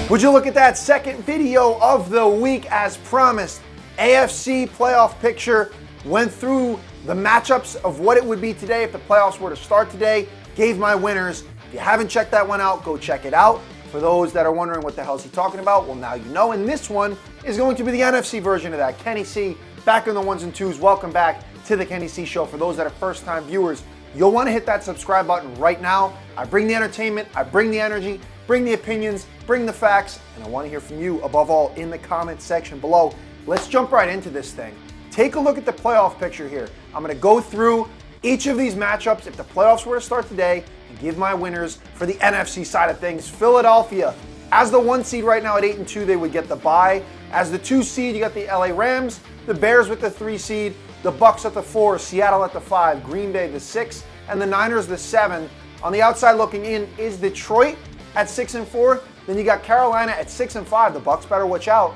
Would you look at that second video of the week as promised? AFC playoff picture, went through the matchups of what it would be today if the playoffs were to start today, gave my winners. If you haven't checked that one out, go check it out. For those that are wondering what the hell is he talking about, well, now you know. And this one is going to be the NFC version of that. Kenny C, back on the ones and twos. Welcome back to the Kenny C Show. For those that are first-time viewers, you'll want to hit that subscribe button right now. I bring the entertainment, I bring the energy, bring the opinions, bring the facts, and I want to hear from you, above all, in the comment section below. Let's jump right into this thing. Take a look at the playoff picture here. I'm going to go through each of these matchups if the playoffs were to start today and give my winners for the NFC side of things. Philadelphia, as the 1 seed right now at 8-2, they would get the bye. As the 2 seed, you got the LA Rams, the Bears with the 3 seed, the Bucs at the 4, Seattle at the 5, Green Bay the 6, and the Niners the 7. On the outside looking in is Detroit at 6-4. Then you got Carolina at 6-5. The Bucs better watch out.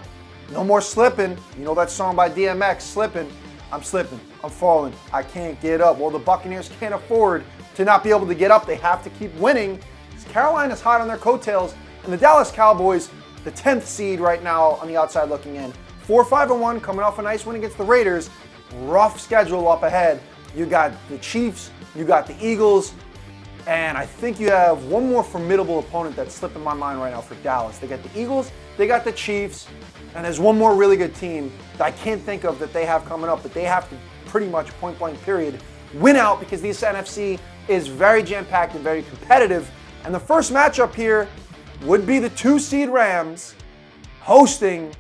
No more slipping. You know that song by DMX, Slipping. I'm slipping. I'm falling. I can't get up. Well, the Buccaneers can't afford to not be able to get up. They have to keep winning. Carolina's hot on their coattails. And the Dallas Cowboys, the 10th seed right now on the outside looking in. 4-5-1, coming off a nice win against the Raiders. Rough schedule up ahead. You got the Chiefs. You got the Eagles. And I think you have one more formidable opponent that's slipping my mind right now for Dallas. They got the Eagles, they got the Chiefs, and there's one more really good team that I can't think of that they have coming up, but they have to pretty much point blank period win out because this NFC is very jam-packed and very competitive. And the first matchup here would be the 2 seed Rams hosting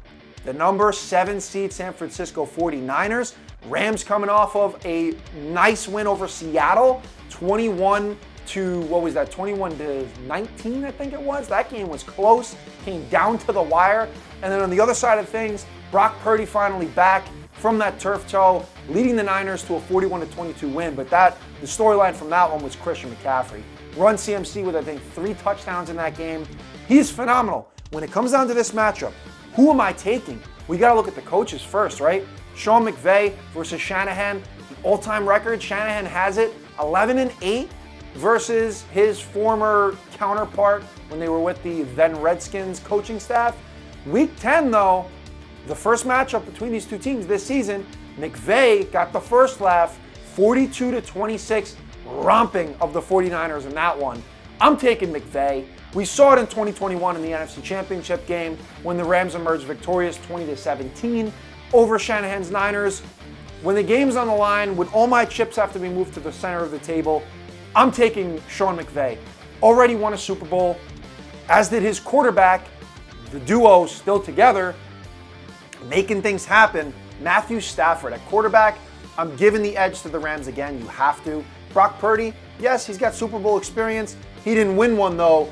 the number 7 seed San Francisco 49ers. Rams coming off of a nice win over Seattle, 21-19, I think it was. That game was close, came down to the wire. And then on the other side of things, Brock Purdy finally back from that turf toe, leading the Niners to a 41-22 win. But the storyline from that one was Christian McCaffrey. Run CMC with, I think, 3 touchdowns in that game. He's phenomenal. When it comes down to this matchup, who am I taking? We got to look at the coaches first, right? Sean McVay versus Shanahan. The all-time record, Shanahan has it, 11-8 versus his former counterpart when they were with the then Redskins coaching staff. Week 10, though, the first matchup between these two teams this season, McVay got the first laugh, 42-26, romping of the 49ers in that one. I'm taking McVay. We saw it in 2021 in the NFC Championship game when the Rams emerged victorious 20-17 over Shanahan's Niners. When the game's on the line, when all my chips have to be moved to the center of the table, I'm taking Sean McVay. Already won a Super Bowl, as did his quarterback. The duo still together, making things happen. Matthew Stafford at quarterback. I'm giving the edge to the Rams again. You have to. Brock Purdy, yes, he's got Super Bowl experience. He didn't win one, though.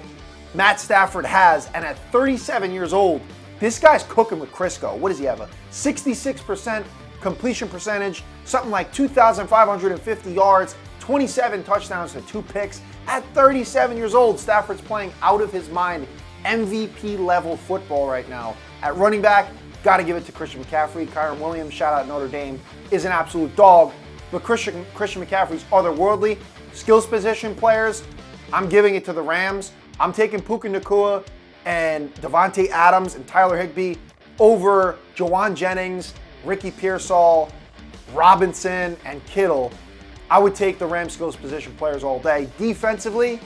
Matt Stafford has. And at 37 years old, this guy's cooking with Crisco. What does he have? A 66% completion percentage, something like 2,550 yards, 27 touchdowns to 2 picks. At 37 years old, Stafford's playing out of his mind. MVP level football right now. At running back, got to give it to Christian McCaffrey. Kyron Williams, shout out Notre Dame, is an absolute dog. But Christian McCaffrey's otherworldly. Skills position players, I'm giving it to the Rams. I'm taking Puka Nacua and Devontae Adams and Tyler Higbee over Jawan Jennings, Ricky Pearsall, Robinson, and Kittle. I would take the Rams skills position players all day. Defensively,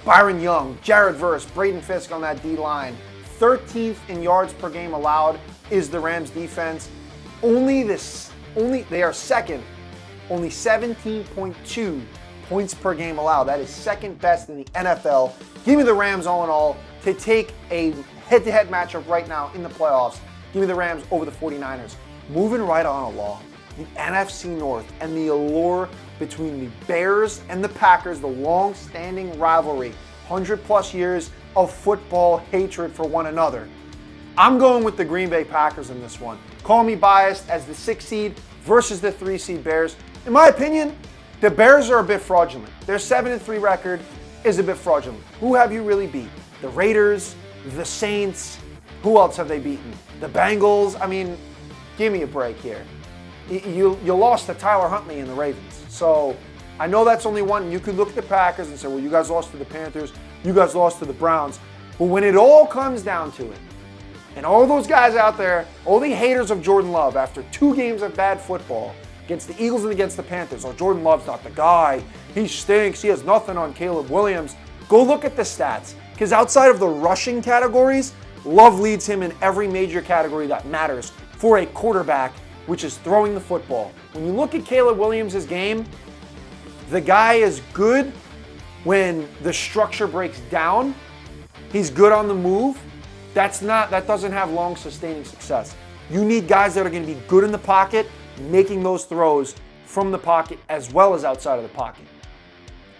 Byron Young, Jared Verse, Braden Fisk on that D-line. 13th in yards per game allowed is the Rams defense. They are second, only 17.2 points per game allowed. That is second best in the NFL. Give me the Rams all in all to take a head-to-head matchup right now in the playoffs. Give me the Rams over the 49ers. Moving right on along, the NFC North and the allure between the Bears and the Packers, the long-standing rivalry, 100-plus years of football hatred for one another. I'm going with the Green Bay Packers in this one. Call me biased as the 6 seed versus the 3 seed Bears. In my opinion, the Bears are a bit fraudulent. Their 7-3 record is a bit fraudulent. Who have you really beat? The Raiders, the Saints, who else have they beaten? The Bengals. I mean, give me a break here. You lost to Tyler Huntley and the Ravens. So I know that's only one. You could look at the Packers and say, well, you guys lost to the Panthers. You guys lost to the Browns. But when it all comes down to it, and all those guys out there, all the haters of Jordan Love after 2 games of bad football against the Eagles and against the Panthers, oh, Jordan Love's not the guy, he stinks, he has nothing on Caleb Williams. Go look at the stats, because outside of the rushing categories, Love leads him in every major category that matters for a quarterback, which is throwing the football. When you look at Caleb Williams' game, the guy is good when the structure breaks down. He's good on the move. That doesn't have long sustaining success. You need guys that are going to be good in the pocket, making those throws from the pocket as well as outside of the pocket.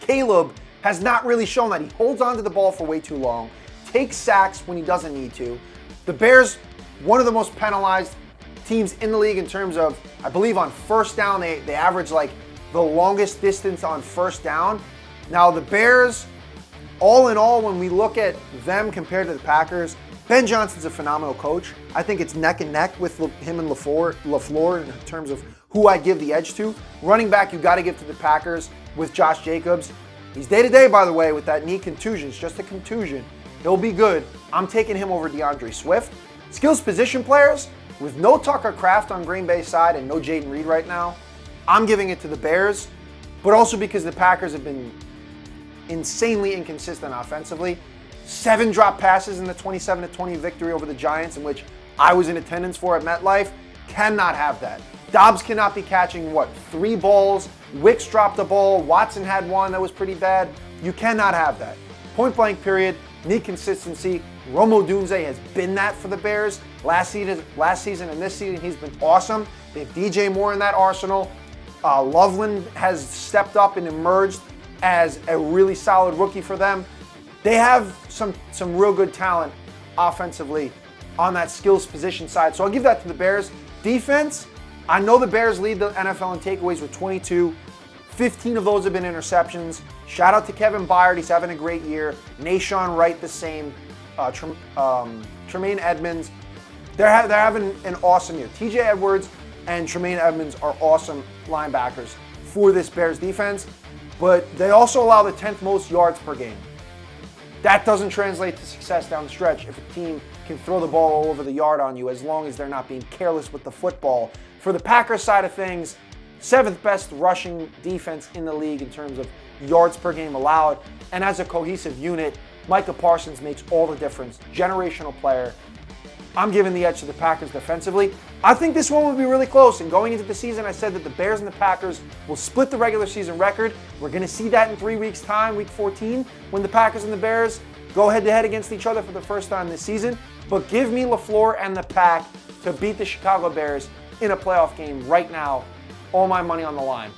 Caleb has not really shown that. He holds on to the ball for way too long, takes sacks when he doesn't need to. The Bears, one of the most penalized teams in the league in terms of, I believe on first down, they average like the longest distance on first down. Now the Bears, all in all, when we look at them compared to the Packers, Ben Johnson's a phenomenal coach. I think it's neck and neck with him and LaFleur in terms of who I give the edge to. Running back, you got to give to the Packers with Josh Jacobs. He's day-to-day, by the way, with that knee contusion. It's just a contusion. He'll be good. I'm taking him over DeAndre Swift. Skills position players, with no Tucker Kraft on Green Bay's side and no Jaden Reed right now, I'm giving it to the Bears, but also because the Packers have been insanely inconsistent offensively. 7 drop passes in the 27-20 victory over the Giants, in which I was in attendance for at MetLife. Cannot have that. Dobbs cannot be catching, 3 balls. Wicks dropped a ball. Watson had one that was pretty bad. You cannot have that. Point blank period. Need consistency. Romo Dunze has been that for the Bears. Last season and this season, he's been awesome. They have DJ Moore in that arsenal. Loveland has stepped up and emerged as a really solid rookie for them. They have some real good talent offensively on that skills position side. So I'll give that to the Bears. Defense, I know the Bears lead the NFL in takeaways with 22. 15 of those have been interceptions. Shout out to Kevin Byard. He's having a great year. Nashawn Wright the same. Tremaine Edmonds. They're having an awesome year. TJ Edwards and Tremaine Edmonds are awesome linebackers for this Bears defense. But they also allow the 10th most yards per game. That doesn't translate to success down the stretch if a team can throw the ball all over the yard on you, as long as they're not being careless with the football. For the Packers side of things, 7th best rushing defense in the league in terms of yards per game allowed. And as a cohesive unit, Micah Parsons makes all the difference. Generational player. I'm giving the edge to the Packers defensively. I think this one will be really close. And going into the season, I said that the Bears and the Packers will split the regular season record. We're going to see that in 3 weeks' time, week 14, when the Packers and the Bears go head-to-head against each other for the first time this season. But give me LaFleur and the Pack to beat the Chicago Bears in a playoff game right now. All my money on the line.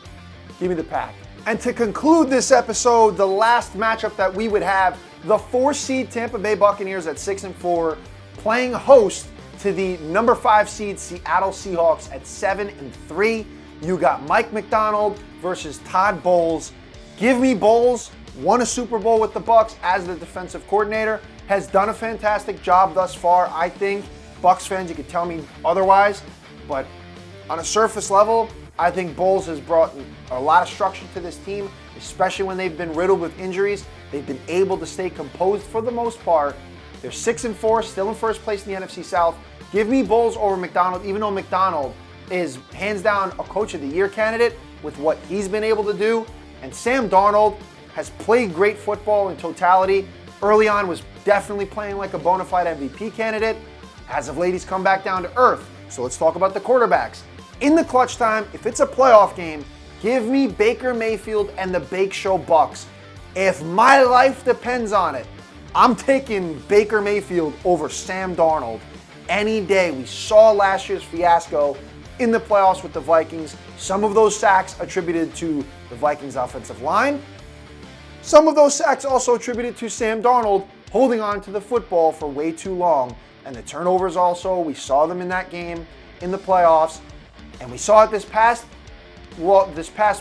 Give me the Pack. And to conclude this episode, the last matchup that we would have, the 4-seed Tampa Bay Buccaneers at 6-4, playing host to the number 5 seed Seattle Seahawks at 7-3. You got Mike McDonald versus Todd Bowles. Give me Bowles. Won a Super Bowl with the Bucs as the defensive coordinator. Has done a fantastic job thus far. I think Bucs fans, you could tell me otherwise, but on a surface level, I think Bowles has brought a lot of structure to this team, especially when they've been riddled with injuries. They've been able to stay composed for the most part. They're 6-4, still in first place in the NFC South. Give me Bowles over McDonald, even though McDonald is hands down a Coach of the Year candidate with what he's been able to do. And Sam Darnold has played great football in totality. Early on was definitely playing like a bona fide MVP candidate. As of late, he's come back down to earth. So let's talk about the quarterbacks. In the clutch time, if it's a playoff game, give me Baker Mayfield and the Bake Show Bucks. If my life depends on it, I'm taking Baker Mayfield over Sam Darnold any day. We saw last year's fiasco in the playoffs with the Vikings. Some of those sacks attributed to the Vikings offensive line. Some of those sacks also attributed to Sam Darnold holding on to the football for way too long. And the turnovers also, we saw them in that game in the playoffs. And we saw it this past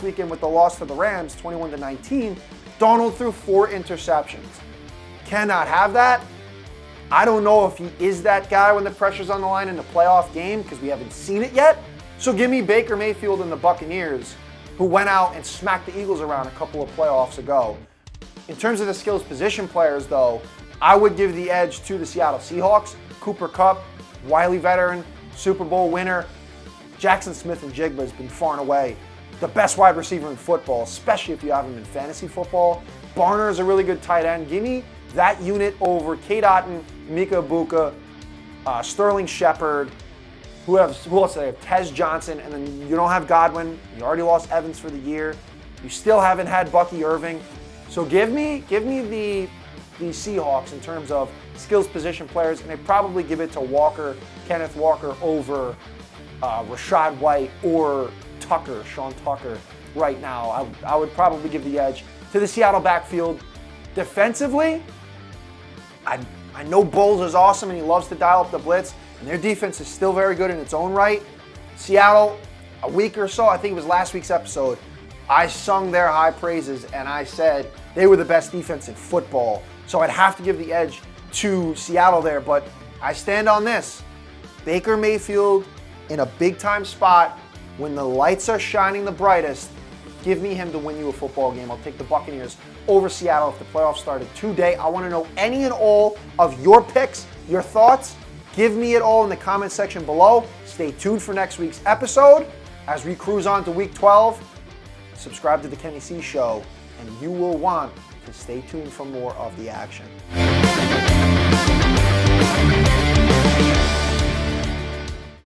weekend with the loss to the Rams, 21-19. Darnold threw 4 interceptions. Cannot have that. I don't know if he is that guy when the pressure's on the line in the playoff game because we haven't seen it yet. So give me Baker Mayfield and the Buccaneers, who went out and smacked the Eagles around a couple of playoffs ago. In terms of the skills position players, though, I would give the edge to the Seattle Seahawks. Cooper Kupp, wily veteran, Super Bowl winner. Jackson Smith-Njigba has been far and away the best wide receiver in football, especially if you have him in fantasy football. Barner is a really good tight end. Give me that unit over Cade Otton, Mika Ibuka, Sterling Shepard. Who else do they have? Tez Johnson, and then you don't have Godwin. You already lost Evans for the year. You still haven't had Bucky Irving. So give me the Seahawks in terms of skills position players, and they probably give it to Kenneth Walker over Rashad White or Sean Tucker right now. I would probably give the edge to the Seattle backfield. Defensively, I know Bowles is awesome and he loves to dial up the blitz, and their defense is still very good in its own right. Seattle, a week or so, I think it was last week's episode, I sung their high praises and I said they were the best defense in football. So I'd have to give the edge to Seattle there, but I stand on this. Baker Mayfield in a big-time spot when the lights are shining the brightest. Give me him to win you a football game. I'll take the Buccaneers over Seattle if the playoffs started today. I want to know any and all of your picks, your thoughts. Give me it all in the comment section below. Stay tuned for next week's episode. As we cruise on to Week 12, subscribe to The Kenny C Show, and you will want to stay tuned for more of the action.